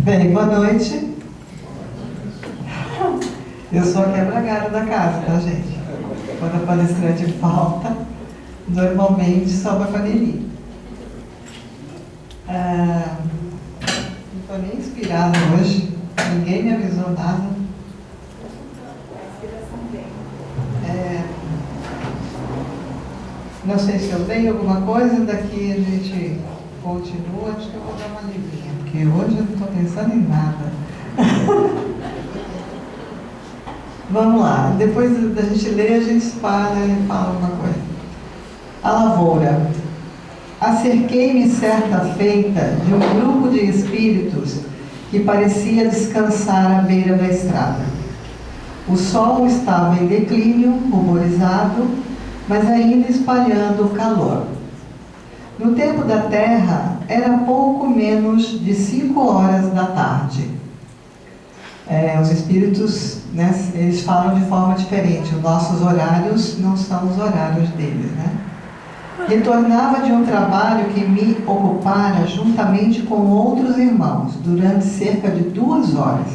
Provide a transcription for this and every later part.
Bem, boa noite. Eu sou a quebra-galho da casa, tá, gente? Quando a palestrante falta, normalmente sobra para Nelly. Não estou nem inspirada hoje, ninguém me avisou nada. Não sei se eu leio alguma coisa, daqui a gente continua, acho que eu vou dar uma livinha, porque hoje eu não estou pensando em nada. Vamos lá, depois da gente ler, a gente para e fala alguma coisa. A lavoura. Acerquei-me certa feita de um grupo de espíritos que parecia descansar à beira da estrada. O sol estava em declínio, ruborizado, mas ainda espalhando o calor. No tempo da Terra, era pouco menos de 5 horas da tarde. Os espíritos, né, eles falam de forma diferente. Os nossos horários não são os horários deles, né? Retornava de um trabalho que me ocupara juntamente com outros irmãos durante cerca de 2 horas,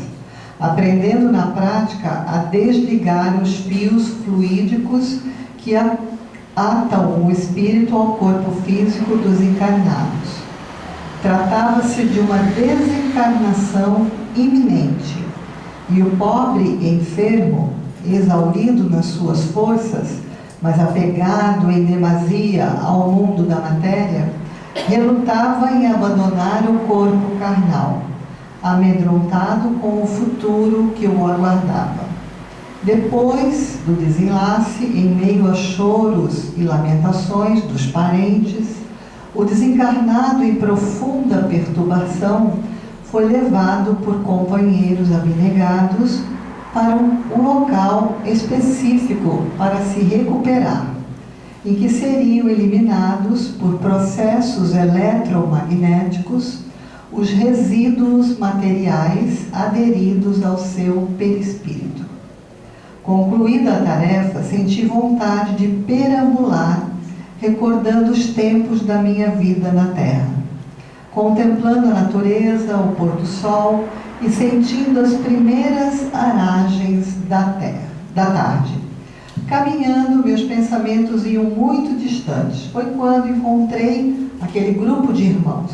aprendendo na prática a desligar os fios fluídicos que atam o espírito ao corpo físico dos encarnados. Tratava-se de uma desencarnação iminente, e o pobre enfermo, exaurido nas suas forças, mas apegado em demasia ao mundo da matéria, relutava em abandonar o corpo carnal, amedrontado com o futuro que o aguardava. Depois do desenlace, em meio a choros e lamentações dos parentes, o desencarnado em profunda perturbação foi levado por companheiros abnegados para um local específico para se recuperar, em que seriam eliminados por processos eletromagnéticos os resíduos materiais aderidos ao seu perispírito. Concluída a tarefa, senti vontade de perambular, recordando os tempos da minha vida na Terra, contemplando a natureza, o pôr do sol e sentindo as primeiras aragens da tarde. Caminhando, meus pensamentos iam muito distantes. Foi quando encontrei aquele grupo de irmãos.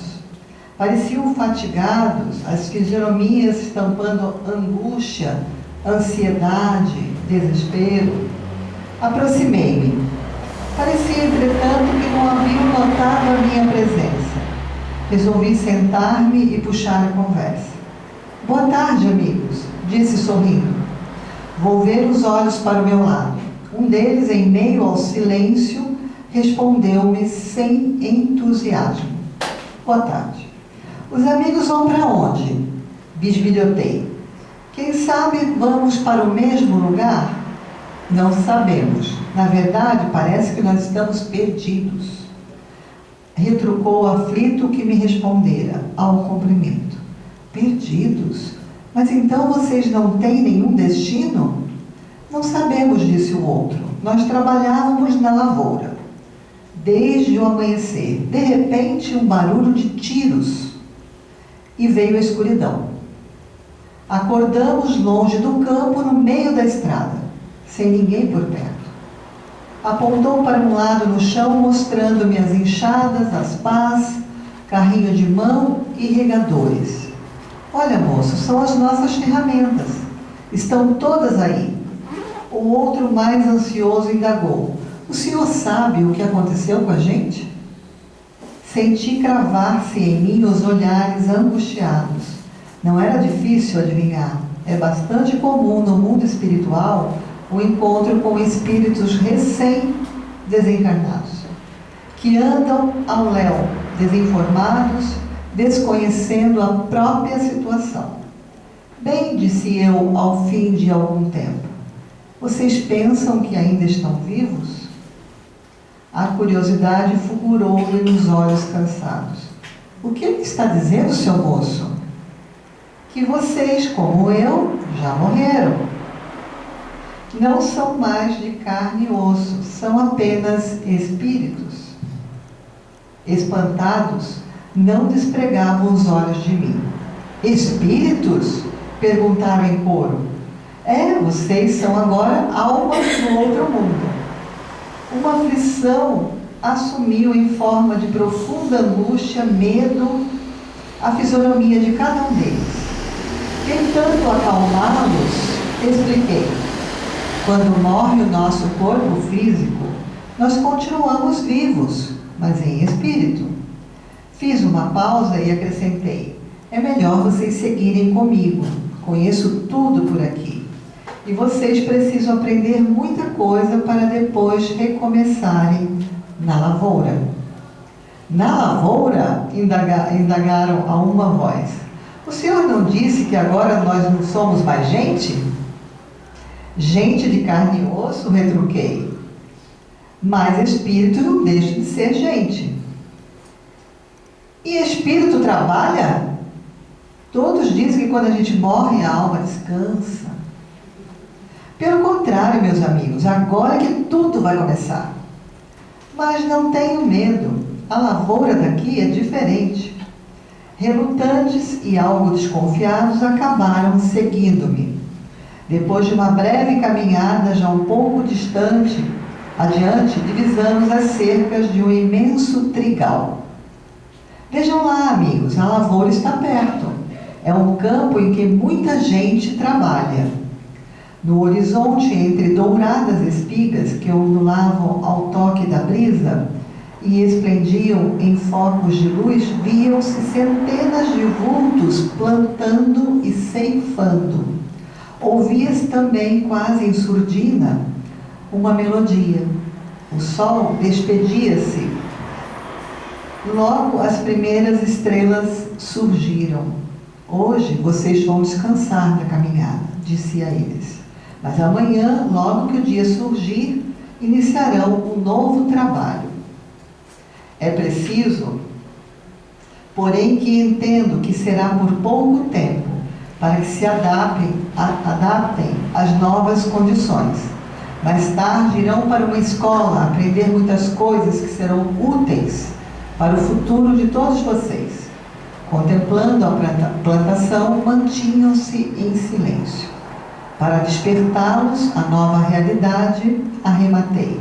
Pareciam fatigados, as fisionomias estampando angústia, ansiedade, desespero. Aproximei-me. Parecia, entretanto, que não haviam notado a minha presença. Resolvi sentar-me e puxar a conversa. Boa tarde, amigos, disse sorrindo. Volvei os olhos para o meu lado. Um deles, em meio ao silêncio, respondeu-me sem entusiasmo. Boa tarde. Os amigos vão para onde? Bisbilhotei. Quem sabe vamos para o mesmo lugar? Não sabemos. Na verdade, parece que nós estamos perdidos. Retrucou o aflito que me respondera ao cumprimento. Perdidos? Mas então vocês não têm nenhum destino? Não sabemos, disse o outro. Nós trabalhávamos na lavoura. Desde o amanhecer, de repente, um barulho de tiros. E veio a escuridão. Acordamos longe do campo, no meio da estrada, sem ninguém por perto. Apontou para um lado no chão, mostrando-me as enxadas, as pás, carrinho de mão e regadores. Olha, moço, são as nossas ferramentas. Estão todas aí. O outro, mais ansioso, indagou. O senhor sabe o que aconteceu com a gente? Senti cravar-se em mim os olhares angustiados. Não era difícil adivinhar. É bastante comum no mundo espiritual o encontro com espíritos recém-desencarnados, que andam ao léu, desinformados, desconhecendo a própria situação. Bem, disse eu ao fim de algum tempo, vocês pensam que ainda estão vivos? A curiosidade fulgurou-lhe nos olhos cansados. O que ele está dizendo, seu moço? Que vocês, como eu, já morreram. Não são mais de carne e osso, são apenas espíritos. Espantados, não despregavam os olhos de mim. Espíritos? Perguntaram em coro. Vocês são agora almas do outro mundo. Uma aflição assumiu em forma de profunda angústia, medo, a fisionomia de cada um deles. Tentando acalmá-los, expliquei. Quando morre o nosso corpo físico, nós continuamos vivos, mas em espírito. Fiz uma pausa e acrescentei: é melhor vocês seguirem comigo. Conheço tudo por aqui. E vocês precisam aprender muita coisa para depois recomeçarem na lavoura. Na lavoura? Indagaram a uma voz. O senhor não disse que agora nós não somos mais gente? Gente de carne e osso, retruquei. Mas espírito não deixa de ser gente. E espírito trabalha? Todos dizem que quando a gente morre, a alma descansa. Pelo contrário, meus amigos, agora é que tudo vai começar. Mas não tenham medo, a lavoura daqui é diferente. Relutantes e algo desconfiados acabaram seguindo-me. Depois de uma breve caminhada, já um pouco adiante, divisamos as cercas de um imenso trigal. Vejam lá, amigos, a lavoura está perto. É um campo em que muita gente trabalha. No horizonte, entre douradas espigas que ondulavam ao toque da brisa e esplendiam em focos de luz, viam-se centenas de vultos plantando e ceifando. Ouvia-se também, quase em surdina, uma melodia. O sol despedia-se. Logo as primeiras estrelas surgiram. Hoje vocês vão descansar da caminhada, disse a eles. Mas amanhã, logo que o dia surgir, iniciarão um novo trabalho. É preciso, porém, que entendo que será por pouco tempo, para que se adaptem às novas condições. Mais tarde irão para uma escola aprender muitas coisas que serão úteis para o futuro de todos vocês. Contemplando a plantação, mantinham-se em silêncio. Para despertá-los à nova realidade, arrematei.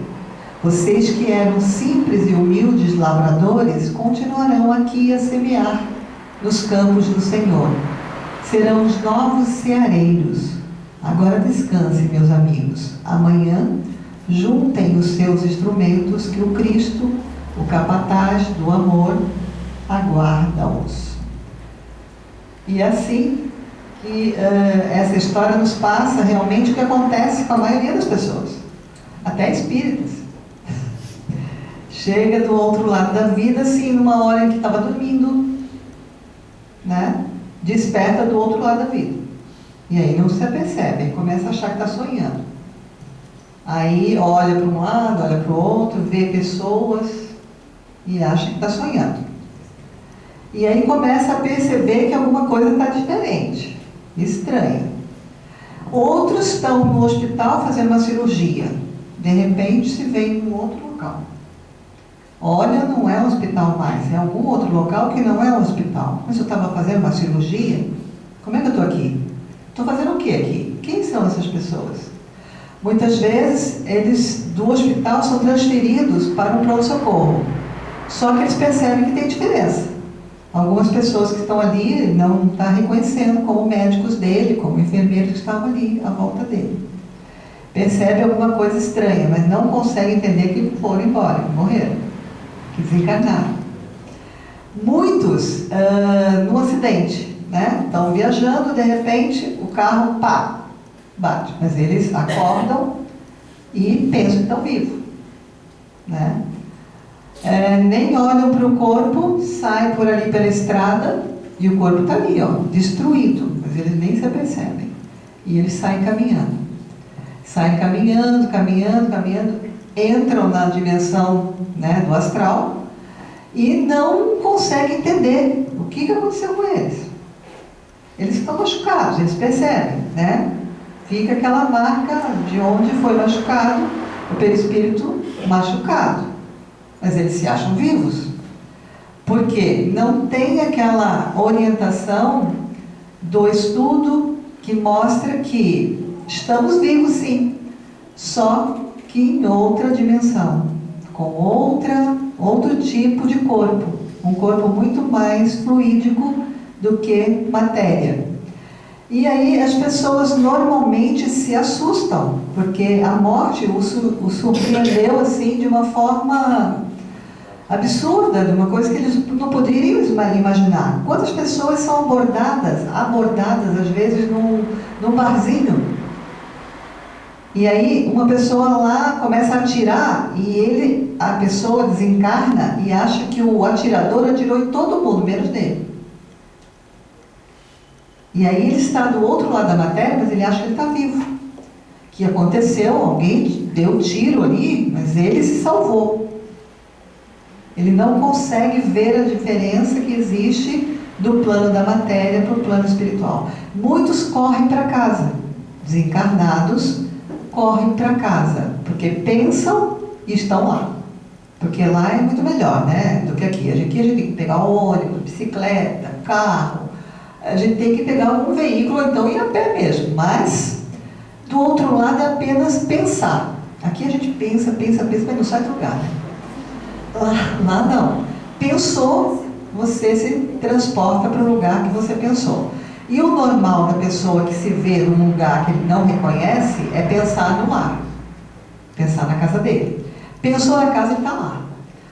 Vocês que eram simples e humildes lavradores, continuarão aqui a semear nos campos do Senhor. Serão os novos ceareiros. Agora descansem, meus amigos. Amanhã, juntem os seus instrumentos que o Cristo, o capataz do amor, aguarda-os. E assim que essa história nos passa realmente o que acontece com a maioria das pessoas, até espíritas. Chega do outro lado da vida, assim, numa hora em que estava dormindo, né? Desperta do outro lado da vida. E aí não se apercebe, aí começa a achar que está sonhando. Aí olha para um lado, olha para o outro, vê pessoas e acha que está sonhando. E aí começa a perceber que alguma coisa está diferente, estranha. Outros estão no hospital fazendo uma cirurgia. De repente se vê em um outro local. Olha, não é um hospital mais, é algum outro local que não é um hospital. Mas eu estava fazendo uma cirurgia? Como é que eu estou aqui? Estou fazendo o que aqui? Quem são essas pessoas? Muitas vezes eles do hospital são transferidos para um pronto-socorro. Só que eles percebem que tem diferença. Algumas pessoas que estão ali não estão reconhecendo como médicos dele, como enfermeiros que estavam ali à volta dele. Percebe alguma coisa estranha, mas não consegue entender que foram embora, que morreram, que desencarnaram. Muitos no acidente, né? Estão viajando, de repente o carro bate, mas eles acordam e pensam que estão vivos, né? Nem olham para o corpo, saem por ali pela estrada e o corpo está ali, ó, destruído, mas eles nem se apercebem. E eles saem caminhando. Saem caminhando, entram na dimensão, né, do astral e não conseguem entender o que aconteceu com eles. Eles estão machucados, eles percebem, né? Fica aquela marca de onde foi machucado, o perispírito machucado. Mas eles se acham vivos, porque não tem aquela orientação do estudo que mostra que estamos vivos sim, só que em outra dimensão, com outro tipo de corpo, um corpo muito mais fluídico do que matéria. E aí as pessoas normalmente se assustam, porque a morte o surpreendeu assim de uma forma absurda, de uma coisa que eles não poderiam imaginar. Quantas pessoas são abordadas às vezes num barzinho, e aí uma pessoa lá começa a atirar e a pessoa desencarna e acha que o atirador atirou em todo mundo, menos nele. E aí ele está do outro lado da matéria, mas ele acha que ele está vivo. Que aconteceu, alguém deu tiro ali, mas ele se salvou. Ele não consegue ver a diferença que existe do plano da matéria para o plano espiritual. Muitos correm para casa, desencarnados correm para casa, porque pensam e estão lá. Porque lá é muito melhor, né, do que aqui. Aqui a gente tem que pegar ônibus, bicicleta, carro, a gente tem que pegar algum veículo, ou então ir a pé mesmo. Mas, do outro lado, é apenas pensar. Aqui a gente pensa, mas não sai do lugar. Lá não. Pensou, você se transporta para o lugar que você pensou. E o normal da pessoa que se vê num lugar que ele não reconhece é pensar no lar. Pensar na casa dele. Pensou na casa, ele está lá.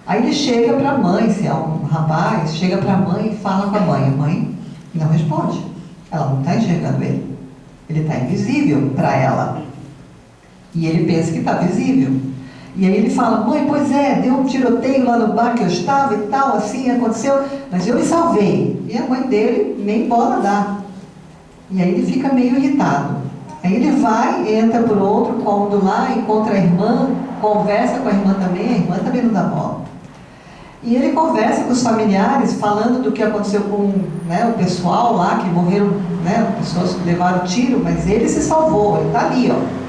Aí ele chega para a mãe, se é um rapaz, chega para a mãe e fala com a mãe. A mãe não responde. Ela não está enxergando ele. Ele está invisível para ela. E ele pensa que está visível. E aí ele fala, mãe, pois é, deu um tiroteio lá no bar que eu estava e tal, assim aconteceu, mas eu me salvei. E a mãe dele nem bola dá. E aí ele fica meio irritado. Aí ele vai, entra por outro cômodo lá, encontra a irmã, conversa com a irmã também não dá bola. E ele conversa com os familiares, falando do que aconteceu com, né, o pessoal lá, que morreram, né, pessoas que levaram tiro, mas ele se salvou, ele está ali, ó.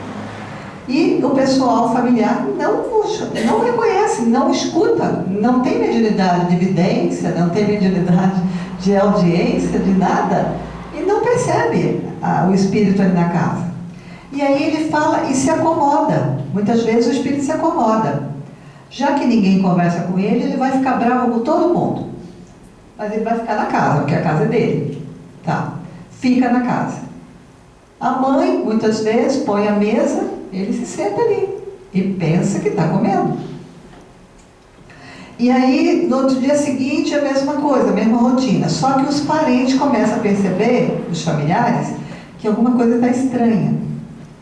E o pessoal familiar não reconhece, não escuta, não tem mediunidade de evidência, não tem mediunidade de audiência, de nada, e não percebe o espírito ali na casa. E aí ele fala e se acomoda. Muitas vezes o espírito se acomoda. Já que ninguém conversa com ele, ele vai ficar bravo com todo mundo. Mas ele vai ficar na casa, porque a casa é dele. Tá? Fica na casa. A mãe, muitas vezes, põe a mesa, ele se senta ali e pensa que está comendo. E aí, no outro dia seguinte, a mesma coisa, a mesma rotina. Só que os parentes começam a perceber, os familiares, que alguma coisa está estranha.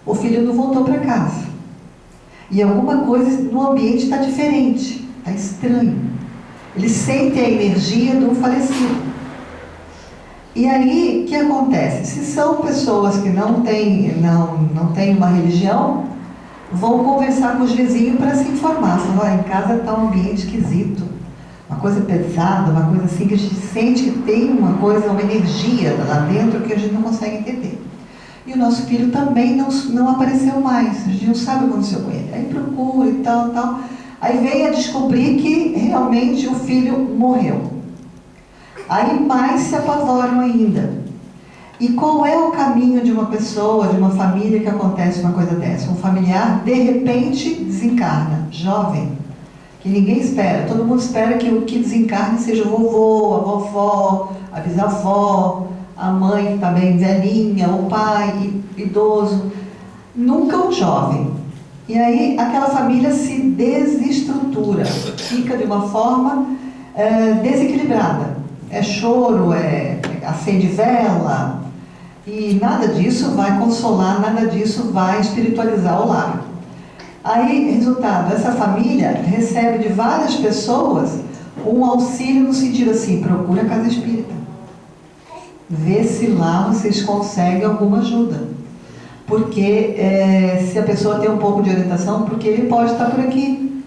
O filho não voltou para casa. E alguma coisa no ambiente está diferente, está estranho. Eles sentem a energia do falecido. E aí, o que acontece? Se são pessoas que não têm uma religião, vão conversar com os vizinhos para se informar. Falam, em casa está um ambiente esquisito, uma coisa pesada, uma coisa assim que a gente sente que tem uma coisa, uma energia lá dentro que a gente não consegue entender. E o nosso filho também não apareceu mais, a gente não sabe o que aconteceu com ele. Aí procura e tal. Aí vem a descobrir que realmente o filho morreu. Aí mais se apavoram ainda. E qual é o caminho de uma pessoa, de uma família que acontece uma coisa dessa? Um familiar, de repente, desencarna, jovem, que ninguém espera. Todo mundo espera que o que desencarne seja o vovô, a vovó, a bisavó, a mãe que está bem velhinha, o pai, idoso. Nunca um jovem. E aí aquela família se desestrutura, fica de uma forma desequilibrada. É choro, acende vela, e nada disso vai consolar, nada disso vai espiritualizar o lar. Aí, resultado, essa família recebe de várias pessoas um auxílio no sentido assim, procura a casa espírita. Vê se lá vocês conseguem alguma ajuda. Porque se a pessoa tem um pouco de orientação, porque ele pode estar por aqui.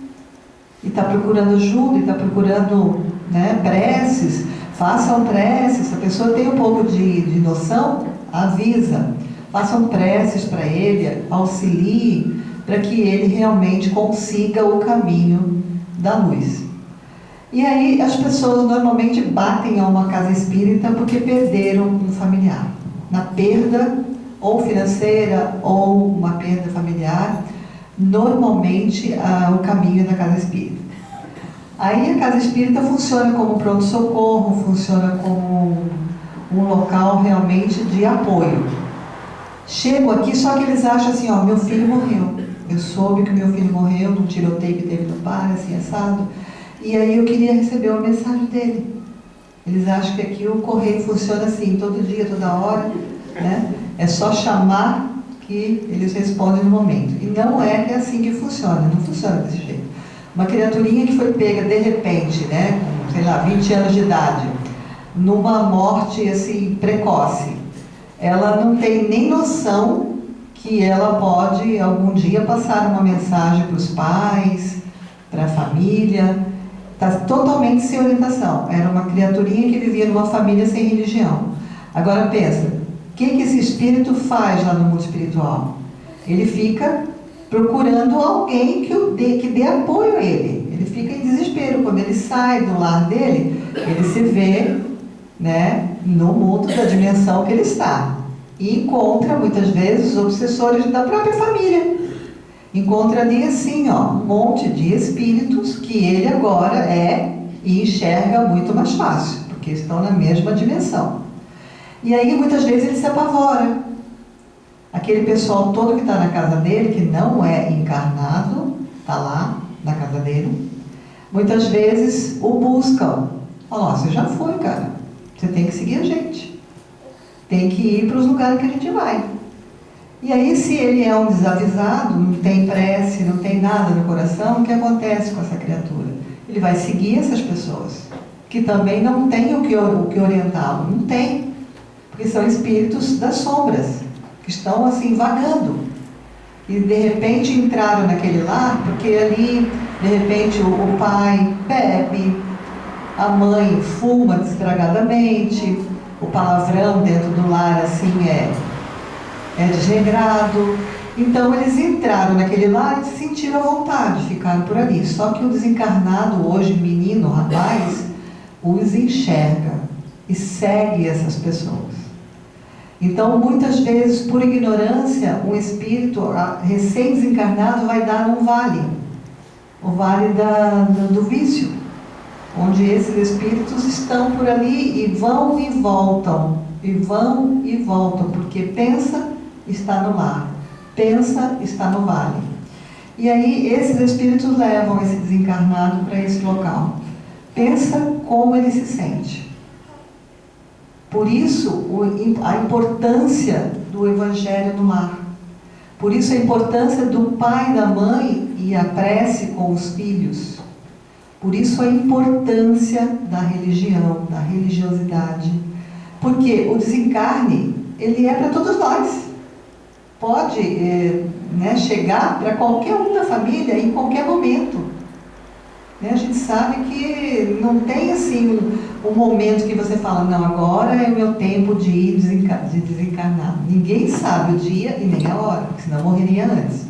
E está procurando ajuda, e está procurando, né, preces. Façam preces, se a pessoa tem um pouco de noção, avisa. Façam preces para ele, auxilie, para que ele realmente consiga o caminho da luz. E aí as pessoas normalmente batem a uma casa espírita porque perderam um familiar. Na perda, ou financeira, ou uma perda familiar, normalmente o caminho é da casa espírita. Aí a casa espírita funciona como pronto-socorro, funciona como um local realmente de apoio. Chego aqui, só que eles acham assim, ó, meu filho morreu. Eu soube que meu filho morreu num tiroteio que teve no bar, assim, assado. E aí eu queria receber uma mensagem dele. Eles acham que aqui o correio funciona assim, todo dia, toda hora, né? É só chamar que eles respondem no momento. E não é que é assim que funciona, não funciona desse jeito. Uma criaturinha que foi pega de repente, né, com, sei lá, 20 anos de idade, numa morte assim precoce, ela não tem nem noção que ela pode algum dia passar uma mensagem para os pais, para a família. Está totalmente sem orientação. Era uma criaturinha que vivia numa família sem religião. Agora pensa, o que esse espírito faz lá no mundo espiritual? Ele fica procurando alguém que dê apoio a ele. Ele fica em desespero. Quando ele sai do lar dele, ele se vê, né, no mundo da dimensão que ele está. E encontra, muitas vezes, os obsessores da própria família. Encontra ali assim, ó, um monte de espíritos que ele agora é e enxerga muito mais fácil, porque estão na mesma dimensão. E aí, muitas vezes, ele se apavora. Aquele pessoal todo que está na casa dele, que não é encarnado, está lá na casa dele, muitas vezes o buscam. Falam, ó, você já foi, cara. Você tem que seguir a gente. Tem que ir para os lugares que a gente vai. E aí, se ele é um desavisado, não tem prece, não tem nada no coração, o que acontece com essa criatura? Ele vai seguir essas pessoas, que também não têm o que orientá-lo. Não tem, porque são espíritos das sombras, que estão assim, vagando. E de repente entraram naquele lar, porque ali, de repente, o pai bebe, a mãe fuma desgragadamente, o palavrão dentro do lar, assim, é desregrado. Então eles entraram naquele lar e se sentiram à vontade, ficaram por ali. Só que o desencarnado hoje, menino, rapaz, os enxerga e segue essas pessoas. Então, muitas vezes, por ignorância, um espírito recém-desencarnado vai dar um vale, o vale do vício, onde esses espíritos estão por ali e vão e voltam, porque pensa, está no lar, pensa, está no vale. E aí esses espíritos levam esse desencarnado para esse local. Pensa como ele se sente. Por isso a importância do Evangelho no lar. Por isso a importância do pai e da mãe e a prece com os filhos. Por isso a importância da religião, da religiosidade. Porque o desencarne, ele é para todos nós. Pode chegar para qualquer um da família em qualquer momento. A gente sabe que não tem assim um momento que você fala, não, agora é o meu tempo de desencarnar. Ninguém sabe o dia e nem a hora, porque senão morreria antes.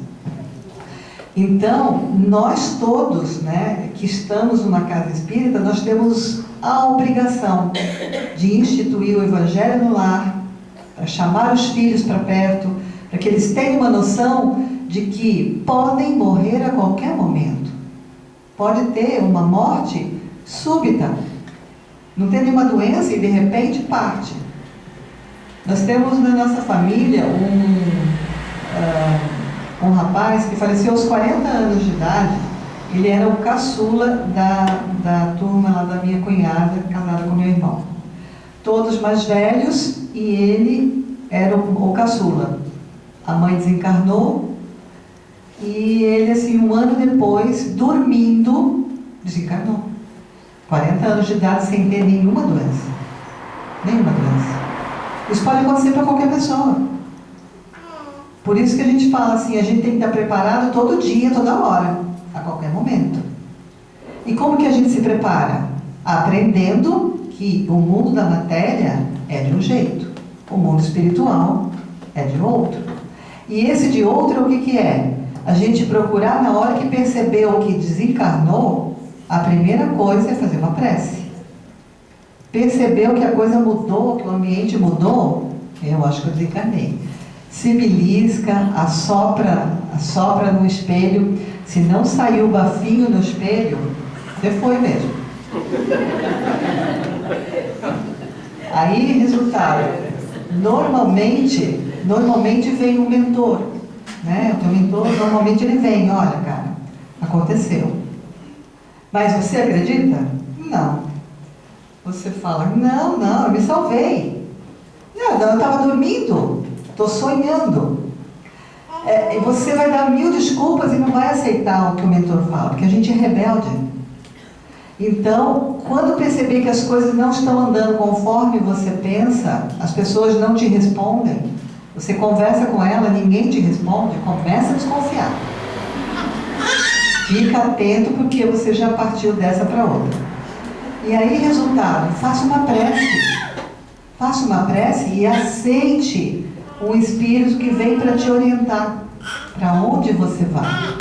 Então, nós todos, que estamos numa casa espírita, nós temos a obrigação de instituir o Evangelho no lar, para chamar os filhos para perto, para que eles tenham uma noção de que podem morrer a qualquer momento. Pode ter uma morte súbita, não tem nenhuma doença e de repente parte. Nós temos na nossa família um rapaz que faleceu aos 40 anos de idade. Ele era o caçula da turma lá da minha cunhada, casada com meu irmão. Todos mais velhos e ele era o caçula. A mãe desencarnou e ele, assim, um ano depois, dormindo, desencarnou. 40 anos de idade sem ter nenhuma doença. Nenhuma doença. Isso pode acontecer para qualquer pessoa. Por isso que a gente fala assim, a gente tem que estar preparado todo dia, toda hora, a qualquer momento. E como que a gente se prepara? Aprendendo que o mundo da matéria é de um jeito, o mundo espiritual é de outro. E esse de outro, o que é? A gente procurar, na hora que percebeu que desencarnou, A primeira coisa é fazer uma prece. Percebeu que a coisa mudou, que o ambiente mudou? Eu acho que eu desencanei. Se belisca, assopra no espelho. Se não saiu bafinho no espelho, você foi mesmo. Aí, resultado. Normalmente vem um mentor, né? O teu mentor, normalmente ele vem, olha, cara, aconteceu. Mas você acredita? Não. Você fala, não, eu me salvei. Não, eu estava dormindo, estou sonhando. E você vai dar 1000 desculpas e não vai aceitar o que o mentor fala, porque a gente é rebelde. Então, quando perceber que as coisas não estão andando conforme você pensa, as pessoas não te respondem, você conversa com ela, ninguém te responde, começa a desconfiar. Fica atento porque você já partiu dessa para outra. E aí, resultado, faça uma prece. Faça uma prece e aceite um espírito que vem para te orientar para onde você vai.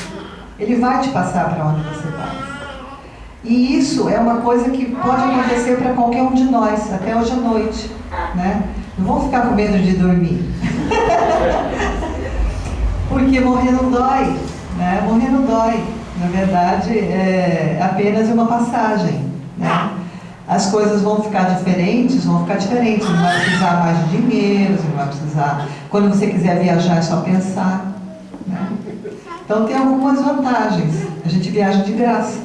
Ele vai te passar para onde você vai. E isso é uma coisa que pode acontecer para qualquer um de nós, até hoje à noite, né? Não vão ficar com medo de dormir. Porque morrer não dói, né? Morrer não dói. Na verdade, é apenas uma passagem, né? As coisas vão ficar diferentes. Não vai precisar mais de dinheiro, você não vai precisar... Quando você quiser viajar, é só pensar, né? Então, tem algumas vantagens. A gente viaja de graça,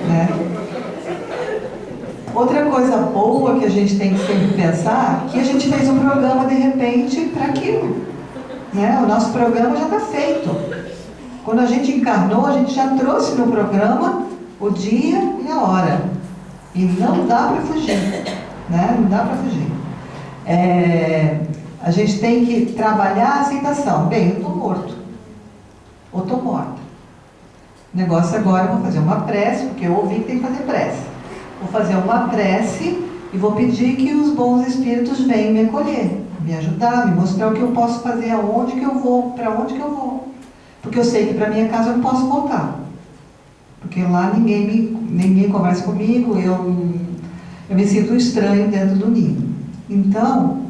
né? Outra coisa boa que a gente tem que sempre pensar, que a gente fez um programa, de repente, para aquilo, né? O nosso programa já está feito. Quando a gente encarnou, a gente já trouxe no programa o dia e a hora. E não dá para fugir, né? Não dá para fugir. A gente tem que trabalhar a aceitação. Bem, eu estou morto. Ou estou morta. O negócio agora, eu vou fazer uma prece, porque eu ouvi que tem que fazer prece. Vou fazer uma prece e vou pedir que os bons espíritos venham me acolher, me ajudar, me mostrar o que eu posso fazer, aonde que eu vou, para onde que eu vou. Porque eu sei que para minha casa eu não posso voltar. Porque lá ninguém conversa comigo, eu me sinto estranho dentro do ninho. Então,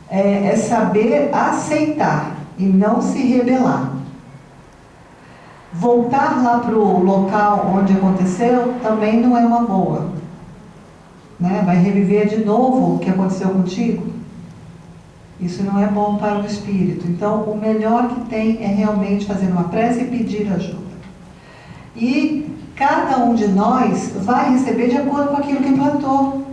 é saber aceitar e não se rebelar. Voltar lá para o local onde aconteceu também não é uma boa, né? Vai reviver de novo o que aconteceu contigo. Isso não é bom para o espírito. Então, o melhor que tem é realmente fazer uma prece e pedir ajuda. E cada um de nós vai receber de acordo com aquilo que plantou.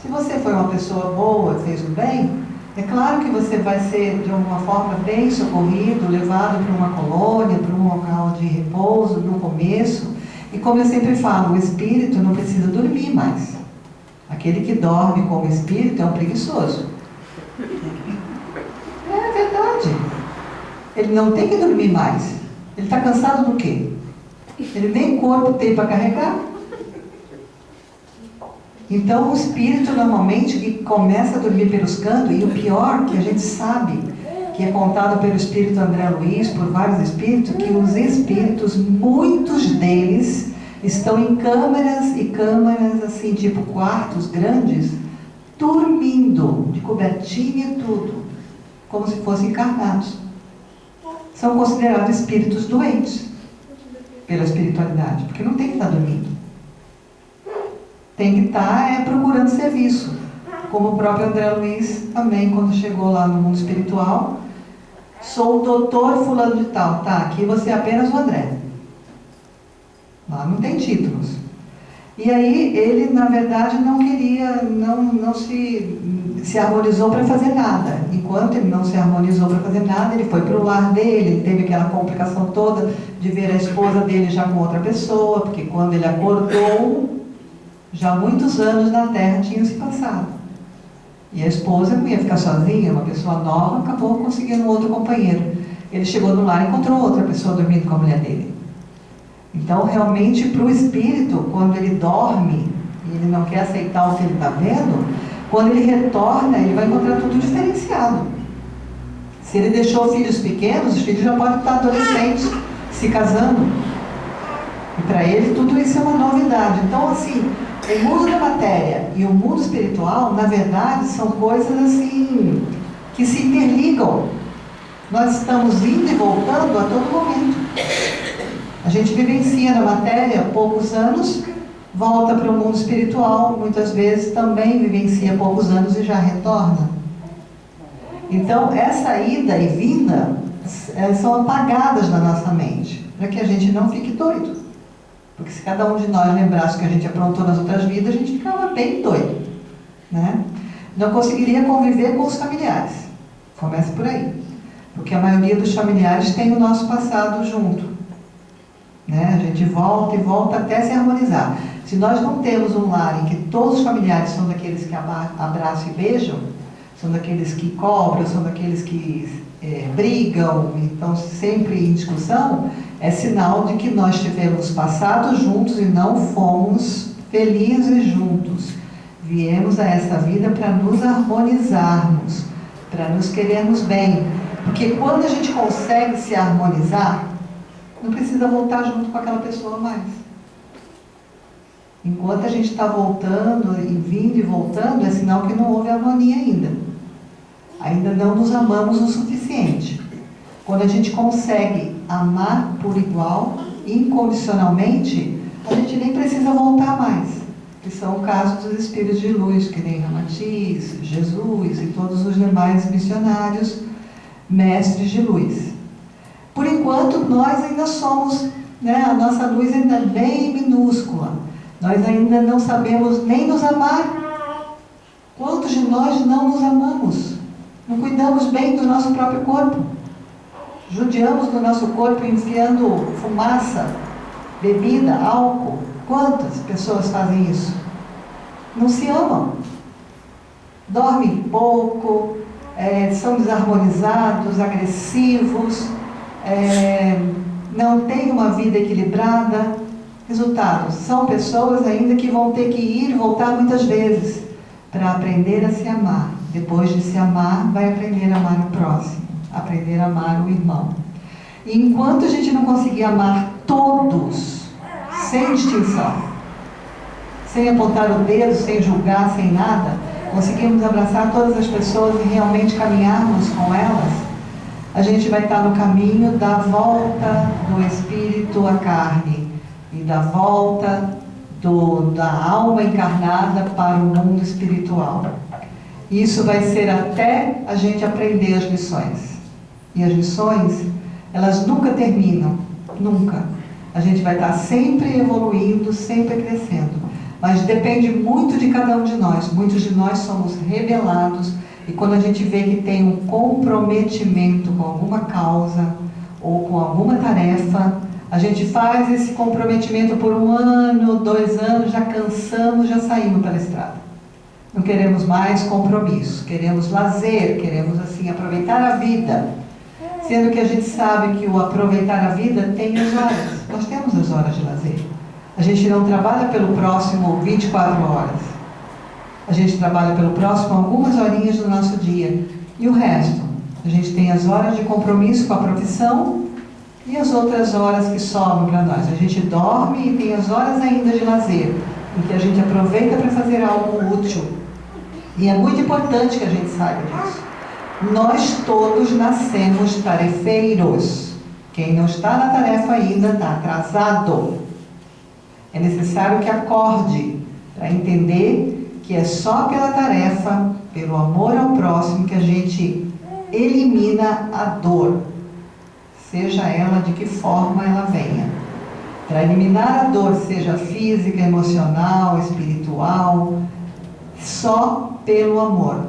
Se você foi uma pessoa boa, fez o bem, é claro que você vai ser, de alguma forma, bem socorrido, levado para uma colônia, para um local de repouso no começo. E como eu sempre falo, o espírito não precisa dormir mais. Aquele que dorme como espírito é um preguiçoso. É verdade. Ele não tem que dormir mais. Ele está cansado do quê? Ele nem corpo tem para carregar. Então, o espírito, normalmente, que começa a dormir pelos cantos, e o pior, que a gente sabe, que é contado pelo espírito André Luiz, por vários espíritos, que os espíritos, muitos deles, estão em câmaras e câmaras, assim, tipo quartos grandes, dormindo, de cobertinha e tudo, como se fossem encarnados. São considerados espíritos doentes pela espiritualidade, porque não tem que estar dormindo. Tem que estar procurando serviço. Como o próprio André Luiz também, quando chegou lá no mundo espiritual, sou o doutor fulano de tal. Tá, aqui você é apenas o André. Lá não tem títulos. E aí ele, na verdade, não queria, não se harmonizou para fazer nada. Enquanto ele não se harmonizou para fazer nada, ele foi para o lar dele, ele teve aquela complicação toda de ver a esposa dele já com outra pessoa, porque quando ele acordou, já muitos anos na Terra tinham se passado. E a esposa não ia ficar sozinha, uma pessoa nova, acabou conseguindo um outro companheiro. Ele chegou no lar e encontrou outra pessoa dormindo com a mulher dele. Então, realmente, para o espírito, quando ele dorme, e ele não quer aceitar o que ele está vendo, quando ele retorna, ele vai encontrar tudo diferenciado. Se ele deixou filhos pequenos, os filhos já podem estar adolescentes, se casando. E para ele tudo isso é uma novidade. Então, assim, o mundo da matéria e o mundo espiritual, na verdade, são coisas assim que se interligam. Nós estamos indo e voltando a todo momento. A gente vivencia na matéria poucos anos, volta para o mundo espiritual, muitas vezes também vivencia poucos anos e já retorna. Então, essa ida e vinda são apagadas na nossa mente, para que a gente não fique doido. Porque se cada um de nós lembrasse o que a gente aprontou nas outras vidas, a gente ficava bem doido, né? Não conseguiria conviver com os familiares. Começa por aí. Porque a maioria dos familiares tem o nosso passado junto, né? A gente volta e volta até se harmonizar. Se nós não temos um lar em que todos os familiares são daqueles que abraçam e beijam, são daqueles que cobram, são daqueles que brigam, então sempre em discussão, é sinal de que nós tivemos passado juntos e não fomos felizes juntos. Viemos a essa vida para nos harmonizarmos, para nos querermos bem. Porque quando a gente consegue se harmonizar, não precisa voltar junto com aquela pessoa mais. Enquanto a gente está voltando e vindo e voltando, é sinal que não houve harmonia ainda. Ainda não nos amamos o suficiente. Quando a gente consegue amar por igual, incondicionalmente, a gente nem precisa voltar mais. Que são o caso dos espíritos de luz, que nem Ramatiz, Jesus e todos os demais missionários, mestres de luz. Por enquanto, nós ainda somos, né, a nossa luz ainda é bem minúscula. Nós ainda não sabemos nem nos amar. Quantos de nós não nos amamos? Não cuidamos bem do nosso próprio corpo. Judiamos do nosso corpo enfiando fumaça, bebida, álcool. Quantas pessoas fazem isso? Não se amam. Dormem pouco, são desarmonizados, agressivos, não têm uma vida equilibrada. Resultado, são pessoas ainda que vão ter que ir e voltar muitas vezes para aprender a se amar. Depois de se amar, vai aprender a amar o próximo, aprender a amar o irmão. E enquanto a gente não conseguir amar todos, sem distinção, sem apontar o dedo, sem julgar, sem nada, conseguirmos abraçar todas as pessoas e realmente caminharmos com elas, a gente vai estar no caminho da volta do espírito à carne e da volta da alma encarnada para o mundo espiritual. Isso vai ser até a gente aprender as lições. E as lições, elas nunca terminam, nunca. A gente vai estar sempre evoluindo, sempre crescendo. Mas depende muito de cada um de nós. Muitos de nós somos rebelados e quando a gente vê que tem um comprometimento com alguma causa ou com alguma tarefa, a gente faz esse comprometimento por 1 ano, 2 anos, já cansamos, já saímos pela estrada. Não queremos mais compromisso, queremos lazer, queremos assim aproveitar a vida. Sendo que a gente sabe que o aproveitar a vida tem as horas. Nós temos as horas de lazer. A gente não trabalha pelo próximo 24 horas. A gente trabalha pelo próximo algumas horinhas do nosso dia. E o resto? A gente tem as horas de compromisso com a profissão e as outras horas que sobram para nós. A gente dorme e tem as horas ainda de lazer, em que a gente aproveita para fazer algo útil. E é muito importante que a gente saiba disso. Nós todos nascemos tarefeiros. Quem não está na tarefa ainda está atrasado. É necessário que acorde para entender que é só pela tarefa, pelo amor ao próximo, que a gente elimina a dor, seja ela de que forma ela venha. Para eliminar a dor, seja física, emocional, espiritual, só pelo amor.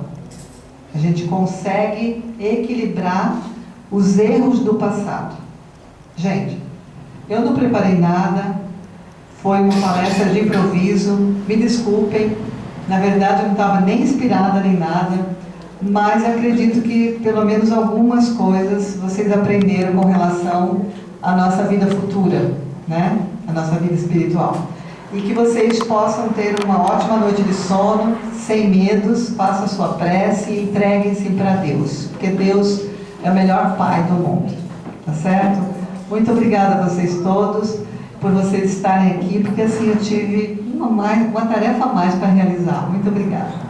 A gente consegue equilibrar os erros do passado. Gente, eu não preparei nada, foi uma palestra de improviso, me desculpem, na verdade eu não estava nem inspirada nem nada, mas acredito que pelo menos algumas coisas vocês aprenderam com relação à nossa vida futura, né? A nossa vida espiritual. E que vocês possam ter uma ótima noite de sono, sem medos, façam a sua prece e entreguem-se para Deus, porque Deus é o melhor Pai do mundo, tá certo? Muito obrigada a vocês todos. por vocês estarem aqui, porque assim eu tive uma tarefa a mais para realizar. Muito obrigada.